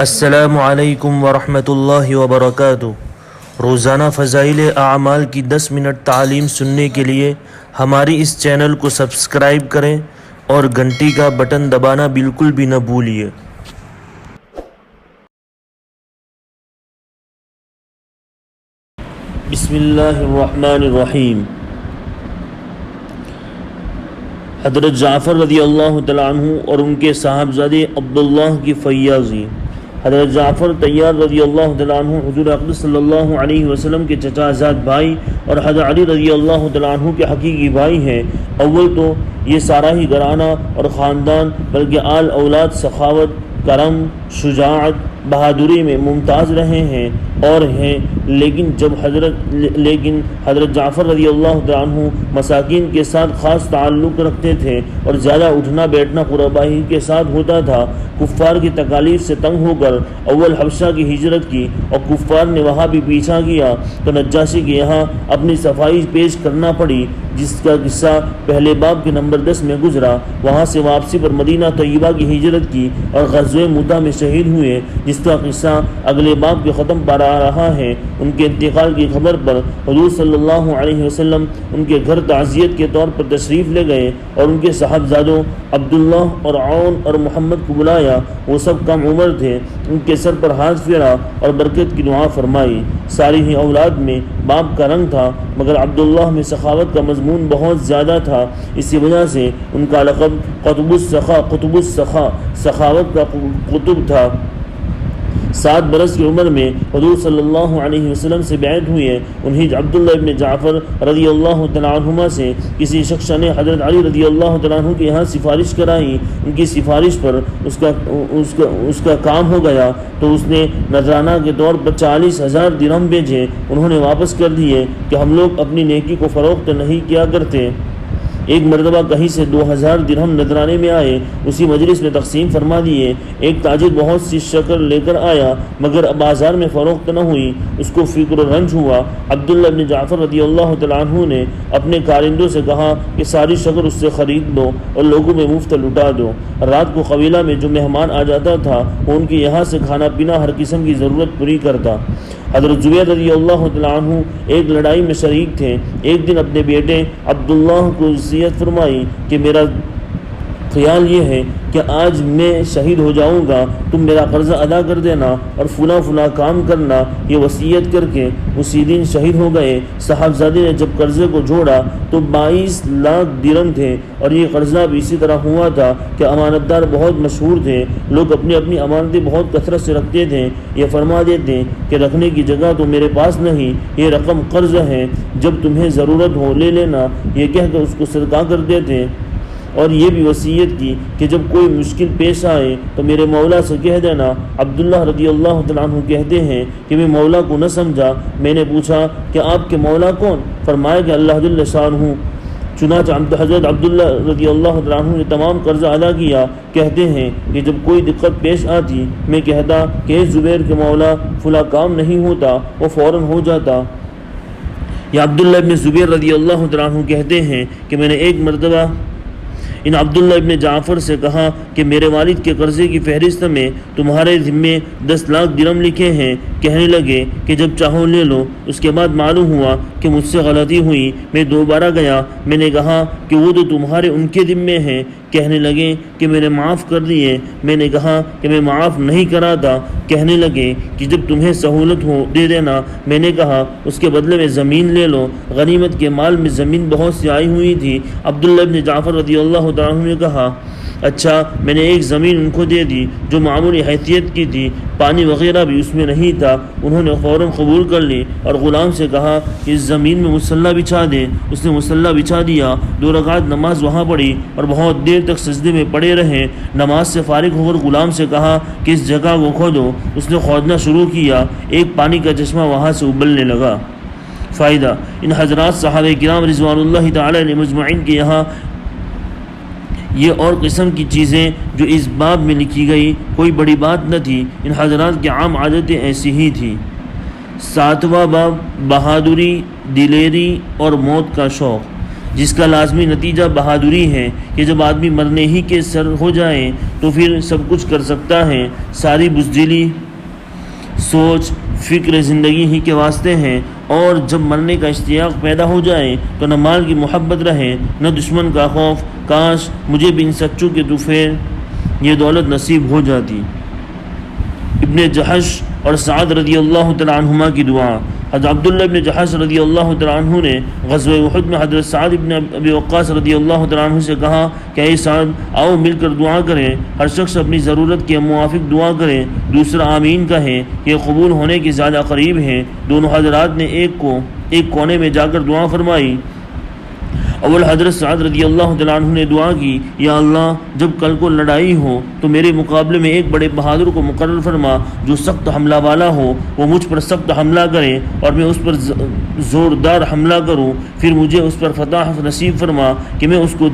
السلام علیکم ورحمۃ اللہ وبرکاتہ۔ روزانہ فضائل اعمال کی 10 منٹ تعلیم سننے کے لیے ہماری اس چینل کو سبسکرائب کریں اور گھنٹی کا بٹن دبانا بالکل بھی نہ بھولیے۔ بسم اللہ الرحمن الرحیم۔ حضرت جعفر رضی اللہ تعالیٰ عنہ اور ان کے صاحبزادے عبداللہ کی فیاضی۔ حضرت جعفر طیار رضی اللہ تعالیٰ عنہ حضور اقدس صلی اللہ علیہ وسلم کے چچا زاد بھائی اور حضرت علی رضی اللہ تعالیٰ عنہ کے حقیقی بھائی ہیں۔ اول تو یہ سارا ہی گھرانہ اور خاندان بلکہ آل اولاد سخاوت، کرم، شجاعت، بہادری میں ممتاز رہے ہیں اور ہیں، لیکن حضرت جعفر رضی اللہ تعالیٰ عنہ مساکین کے ساتھ خاص تعلق رکھتے تھے اور زیادہ اٹھنا بیٹھنا قربائی کے ساتھ ہوتا تھا۔ کفار کی تکالیف سے تنگ ہو کر اول حبشہ کی ہجرت کی اور کفار نے وہاں بھی پیچھا کیا تو نجاشی کے یہاں اپنی صفائی پیش کرنا پڑی، جس کا قصہ پہلے باب کے نمبر 10 میں گزرا۔ وہاں سے واپسی پر مدینہ طیبہ کی ہجرت کی اور غزوہ مؤتہ میں شہید ہوئے، جس کا قصہ اگلے باب کے ختم پر آ رہا ہے۔ ان کے انتقال کی خبر پر حضور صلی اللہ علیہ وسلم ان کے گھر تعزیت کے طور پر تشریف لے گئے اور ان کے صاحبزادوں عبداللہ اور عون اور محمد کو بلایا۔ وہ سب کم عمر تھے، ان کے سر پر ہاتھ پھیرا اور برکت کی دعا فرمائی۔ ساری ہی اولاد میں باپ کا رنگ تھا، مگر عبداللہ میں سخاوت کا مضمون بہت زیادہ تھا، اسی وجہ سے ان کا لقب قطب السخا سخاوت کا قطب تھا۔ 7 برس کی عمر میں حضور صلی اللہ علیہ وسلم سے بیعت ہوئے۔ انہیں عبداللہ ابن جعفر رضی اللہ تعالیٰ عنہما سے کسی شخص نے حضرت علی رضی اللہ تعالیٰ عنہ کے یہاں سفارش کرائی۔ ان کی سفارش پر اس کا کام ہو گیا تو اس نے نذرانہ کے طور پر 40,000 درہم بھیجے۔ انہوں نے واپس کر دیے کہ ہم لوگ اپنی نیکی کو فروخت نہیں کیا کرتے۔ ایک مرتبہ کہیں سے 2,000 درہم نذرانے میں آئے، اسی مجلس میں تقسیم فرما دیے۔ ایک تاجر بہت سی شکر لے کر آیا مگر بازار میں فروخت نہ ہوئی، اس کو فکر و رنج ہوا۔ عبداللہ ابن جعفر رضی اللہ تعالیٰ عنہ نے اپنے کارندوں سے کہا کہ ساری شکر اس سے خرید دو اور لوگوں میں مفت لٹا دو۔ رات کو قبیلہ میں جو مہمان آ جاتا تھا وہ ان کے یہاں سے کھانا پینا ہر قسم کی ضرورت پوری کرتا۔ حضرت زبیر رضی اللہ تعالیٰ عنہ ایک لڑائی میں شریک تھے۔ ایک دن اپنے بیٹے عبداللہ کو وصیت فرمائی کہ میرا خیال یہ ہے کہ آج میں شہید ہو جاؤں گا، تم میرا قرضہ ادا کر دینا اور فلاں کام کرنا۔ یہ وصیت کر کے اسی دن شہید ہو گئے۔ صاحبزادے نے جب قرضے کو جوڑا تو 22 لاکھ درہم تھے، اور یہ قرضہ بھی اسی طرح ہوا تھا کہ امانت دار بہت مشہور تھے، لوگ اپنی امانتیں بہت کثرت سے رکھتے تھے۔ یہ فرما دیتے کہ رکھنے کی جگہ تو میرے پاس نہیں، یہ رقم قرض ہے، جب تمہیں ضرورت ہو لے لینا، یہ کہہ کر اس کو صدقہ کر دیتے۔ اور یہ بھی وصیت کی کہ جب کوئی مشکل پیش آئے تو میرے مولا سے کہہ دینا۔ عبداللہ رضی اللہ تعالیٰ عنہ کہتے ہیں کہ میں مولا کو نہ سمجھا۔ میں نے پوچھا کہ آپ کے مولا کون؟ فرمایا کہ اللہ جل شانہ۔ چنانچہ حضرت عبداللہ رضی اللہ تعالیٰ عنہ نے تمام قرضہ ادا کیا۔ کہتے ہیں کہ جب کوئی دقت پیش آتی میں کہتا کہ زبیر کے مولا فلاں کام نہیں ہوتا، وہ فوراً ہو جاتا۔ یا عبداللہ ابن زبیر رضی اللہ تعالیٰ عنہ کہتے ہیں کہ میں نے ایک مرتبہ ان عبداللہ ابن جعفر سے کہا کہ میرے والد کے قرضے کی فہرست میں تمہارے ذمے 10 لاکھ درہم لکھے ہیں۔ کہنے لگے کہ جب چاہو لے لو۔ اس کے بعد معلوم ہوا کہ مجھ سے غلطی ہوئی۔ میں دوبارہ گیا، میں نے کہا کہ وہ تو تمہارے ان کے ذمے ہیں۔ کہنے لگے کہ میں نے معاف کر دیے۔ میں نے کہا کہ میں معاف نہیں کراتا۔ کہنے لگے کہ جب تمہیں سہولت ہو دے دینا۔ میں نے کہا اس کے بدلے میں زمین لے لو۔ غنیمت کے مال میں زمین بہت سی آئی ہوئی تھی۔ عبداللہ ابن جعفر رضی اللہ تعالیٰ عنہ نے کہا اچھا، میں نے ایک زمین ان کو دے دی جو معمولی حیثیت کی تھی، پانی وغیرہ بھی اس میں نہیں تھا۔ انہوں نے فوراً قبول کر لی اور غلام سے کہا کہ اس زمین میں مصلی بچھا دیں۔ اس نے مصلی بچھا دیا، 2 رکعت نماز وہاں پڑھی اور بہت دیر تک سجدے میں پڑے رہے۔ نماز سے فارغ ہو کر غلام سے کہا کہ اس جگہ کو کھودو۔ اس نے کھودنا شروع کیا، ایک پانی کا چشمہ وہاں سے ابلنے لگا۔ فائدہ: ان حضرات صحابہ کرام رضوان اللہ تعالی علیہم مجمعین کے یہاں یہ اور قسم کی چیزیں جو اس باب میں لکھی گئی کوئی بڑی بات نہ تھی۔ ان حضرات کی عام عادتیں ایسی ہی تھیں۔ 7واں باب: بہادری، دلیری اور موت کا شوق۔ جس کا لازمی نتیجہ بہادری ہے کہ جب آدمی مرنے ہی کے سر ہو جائے تو پھر سب کچھ کر سکتا ہے۔ ساری بزدلی سوچ فکر زندگی ہی کے واسطے ہیں، اور جب مرنے کا اشتیاق پیدا ہو جائے تو نہ مال کی محبت رہے نہ دشمن کا خوف۔ کاش مجھے بھی ان سچوں کے دوفیر یہ دولت نصیب ہو جاتی۔ ابن جحش اور سعد رضی اللہ تعالیٰ عنہما کی دعا۔ حضرت عبداللہ ابن جحش رضی اللہ تعالیٰ عنہ نے غزوہ احد میں حضرت سعد ابن ابی وقاص رضی اللہ تعالیٰ عنہ سے کہا کہ اے سعد، آؤ مل کر دعا کریں، ہر شخص اپنی ضرورت کے موافق دعا کرے، دوسرا آمین کہے، یہ قبول ہونے کی زیادہ قریب ہے۔ دونوں حضرات نے ایک کونے میں جا کر دعا فرمائی۔ اول حضرت سعد رضی اللہ تعالیٰ عنہ نے دعا کی، یا اللہ جب کل کو لڑائی ہو تو میرے مقابلے میں ایک بڑے بہادر کو مقرر فرما جو سخت حملہ والا ہو، وہ مجھ پر سخت حملہ کرے اور میں اس پر زوردار حملہ کروں، پھر مجھے اس پر فتح نصیب فرما کہ میں اس کو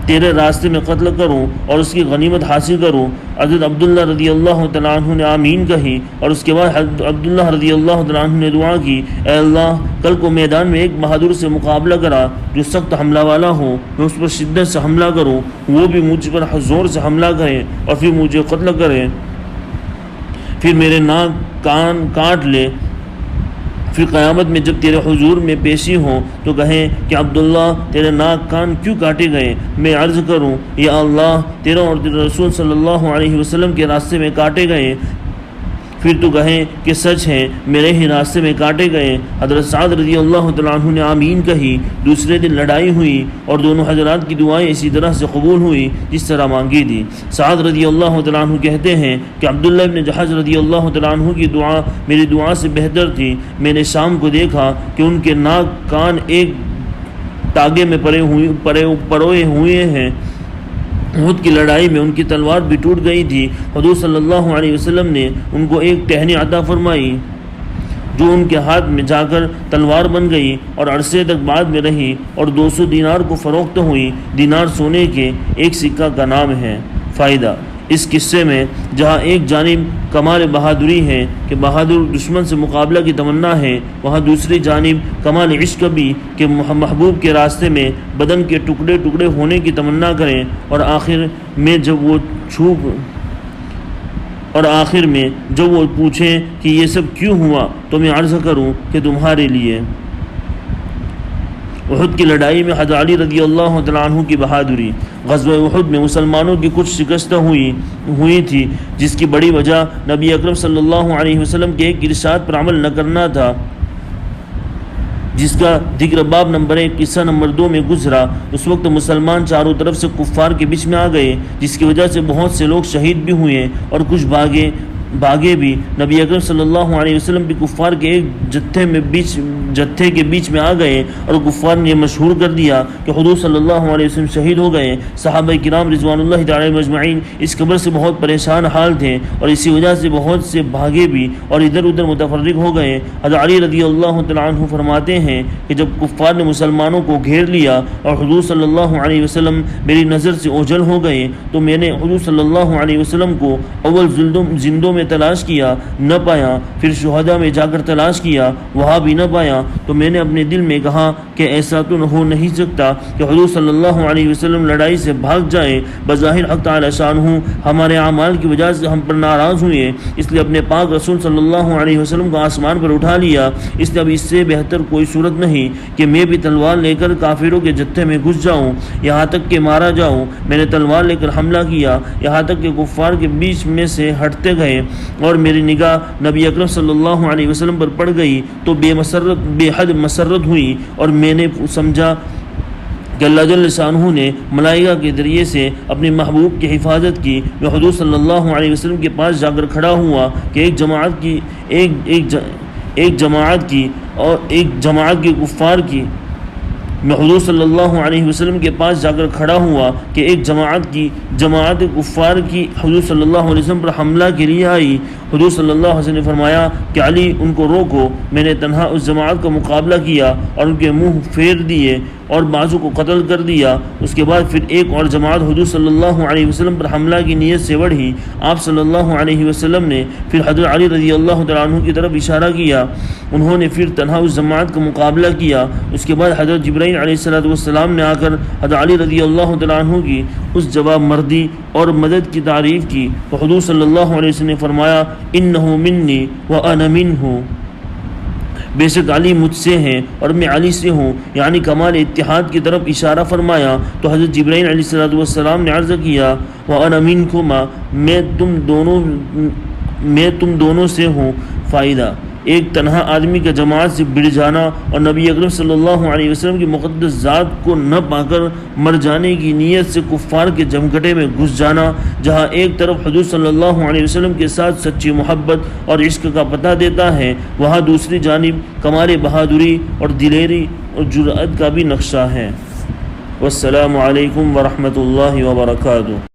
تیرے راستے میں قتل کروں اور اس کی غنیمت حاصل کروں۔ حضرت عبداللہ رضی اللہ تعالیٰ عنہ نے آمین کہی، اور اس کے بعد حضرت عبداللہ رضی اللہ تعالیٰ عنہ نے دعا کی، اے اللہ کل کو میدان میں ایک بہادر سے مقابلہ کرا جو سخت حملہ والا ہو، میں اس پر شدت سے حملہ کروں، وہ بھی مجھ پر زور سے حملہ کرے اور پھر مجھے قتل کرے، پھر میرے ناک کان کاٹ لے، پھر قیامت میں جب تیرے حضور میں پیشی ہوں تو کہیں کہ عبداللہ تیرے ناک کان کیوں کاٹے گئے؟ میں عرض کروں، یا اللہ تیرا اور تیرے رسول صلی اللہ علیہ وسلم کے راستے میں کاٹے گئے، پھر تو کہیں کہ سچ ہے میرے ہی راستے میں کاٹے گئے۔ حضرت سعد رضی اللہ تعالیٰ عنہ نے آمین کہی۔ دوسرے دن لڑائی ہوئی اور دونوں حضرات کی دعائیں اسی طرح سے قبول ہوئی جس طرح مانگی تھی۔ سعد رضی اللہ تعالیٰ عنہ کہتے ہیں کہ عبداللہ ابن جحش رضی اللہ تعالیٰ عنہ کی دعا میری دعا سے بہتر تھی۔ میں نے شام کو دیکھا کہ ان کے ناک کان ایک تاگے میں پروئے ہوئے ہیں۔ احد کی لڑائی میں ان کی تلوار بھی ٹوٹ گئی تھی۔ حضور صلی اللہ علیہ وسلم نے ان کو ایک ٹہنی عطا فرمائی جو ان کے ہاتھ میں جا کر تلوار بن گئی اور عرصے تک بعد میں رہی، اور 200 دینار کو فروخت ہوئی۔ دینار سونے کے ایک سکہ کا نام ہے۔ فائدہ اس قصے میں جہاں ایک جانب کمال بہادری ہے کہ بہادر دشمن سے مقابلہ کی تمنا ہے، وہاں دوسری جانب کمال عشق بھی کہ محبوب کے راستے میں بدن کے ٹکڑے ٹکڑے ہونے کی تمنا کریں، اور آخر میں جب وہ پوچھیں کہ یہ سب کیوں ہوا تو میں عرض کروں کہ تمہارے لیے۔ احد کی لڑائی میں حضرت علی رضی اللہ تعالیٰ عنہ کی بہادری۔ غزوہ احد میں مسلمانوں کی کچھ شکست ہوئی تھی، جس کی بڑی وجہ نبی اکرم صلی اللہ علیہ وسلم کے ایک ارشاد پر عمل نہ کرنا تھا، جس کا ذکر باب نمبر 1 قصہ نمبر 2 میں گزرا۔ اس وقت مسلمان چاروں طرف سے کفار کے بیچ میں آ گئے، جس کی وجہ سے بہت سے لوگ شہید بھی ہوئے اور کچھ بھاگے بھی۔ نبی اکرم صلی اللہ علیہ وسلم بھی کفار کے ایک جتھے کے بیچ میں آ گئے، اور کفار نے یہ مشہور کر دیا کہ حضور صلی اللہ علیہ وسلم شہید ہو گئے۔ صحابہ کرام رضوان اللہ تعالی مجمعین اس خبر سے بہت پریشان حال تھے، اور اسی وجہ سے بہت سے بھاگے بھی اور ادھر ادھر متفرق ہو گئے۔ حضرت علی رضی اللہ تعالیٰ عنہ فرماتے ہیں کہ جب کفار نے مسلمانوں کو گھیر لیا اور حضور صلی اللہ علیہ وسلم میری نظر سے اوجھل ہو گئے تو میں نے حضور صلی اللہ علیہ وسلم کو اول زندوں میں تلاش کیا، نہ پایا، پھر شہداء میں جا کر تلاش کیا، وہاں بھی نہ پایا، تو میں نے اپنے دل میں کہا کہ ایسا تو ہو نہیں سکتا کہ حضور صلی اللہ علیہ وسلم لڑائی سے بھاگ جائیں۔ بظاہر حق تعالی شانہ ہمارے اعمال کی وجہ سے ہم پر ناراض ہوئے، اس لیے اپنے پاک رسول صلی اللہ علیہ وسلم کو آسمان پر اٹھا لیا۔ اس لیے اب اس سے بہتر کوئی صورت نہیں کہ میں بھی تلوار لے کر کافروں کے جتھے میں گھس جاؤں، یہاں تک کہ مارا جاؤں۔ میں نے تلوار لے کر حملہ کیا، یہاں تک کہ کفار کے بیچ میں سے ہٹتے گئے اور میری نگاہ نبی اکرم صلی اللہ علیہ وسلم پر پڑ گئی تو بے حد مسرت ہوئی، اور میں نے سمجھا کہ اللہ جل شانہ نے ملائکہ کے ذریعے سے اپنے محبوب کی حفاظت کی۔ میں حضور صلی اللہ علیہ وسلم کے پاس جا کر کھڑا ہوا کہ ایک جماعت کی کفار کی میں حضور صلی اللہ علیہ وسلم کے پاس جا کر کھڑا ہوا کہ ایک جماعت کفار کی حضور صلی اللہ علیہ وسلم پر حملہ کے لیے آئی، حضور صلی اللہ علیہ وسلم نے فرمایا کہ علی ان کو روکو، میں نے تنہا اس جماعت کا مقابلہ کیا اور ان کے منہ پھیر دیے اور بعضوں کو قتل کر دیا۔ اس کے بعد پھر ایک اور جماعت حضور صلی اللہ علیہ وسلم پر حملہ کی نیت سے بڑھی۔ آپ صلی اللہ علیہ وسلم نے پھر حضرت علی رضی اللہ تعالیٰ عنہ کی طرف اشارہ کیا، انہوں نے پھر تنہا اس جماعت کا مقابلہ کیا۔ اس کے بعد حضرت جبرائیل علیہ السلام نے آ کر حضرت علی رضی اللہ تعالیٰ عنہ کی اس جواب مردی اور مدد کی تعریف کی، تو حضور صلی اللہ علیہ وسلم نے فرمایا انہ منی وانا منہ، بے شک علی مجھ سے ہیں اور میں علی سے ہوں، یعنی کمال اتحاد کی طرف اشارہ فرمایا۔ تو حضرت جبرائیل علیہ السلام نے عرض کیا وانا منکما، میں تم دونوں سے ہوں۔ فائدہ: ایک تنہا آدمی کا جماعت سے بڑھ جانا اور نبی اکرم صلی اللہ علیہ وسلم کی مقدس ذات کو نہ پا کر مر جانے کی نیت سے کفار کے جمگھٹے میں گھس جانا، جہاں ایک طرف حضور صلی اللہ علیہ وسلم کے ساتھ سچی محبت اور عشق کا پتہ دیتا ہے، وہاں دوسری جانب کمال بہادری اور دلیری اور جرأت کا بھی نقشہ ہے۔ والسلام علیکم ورحمۃ اللہ وبرکاتہ۔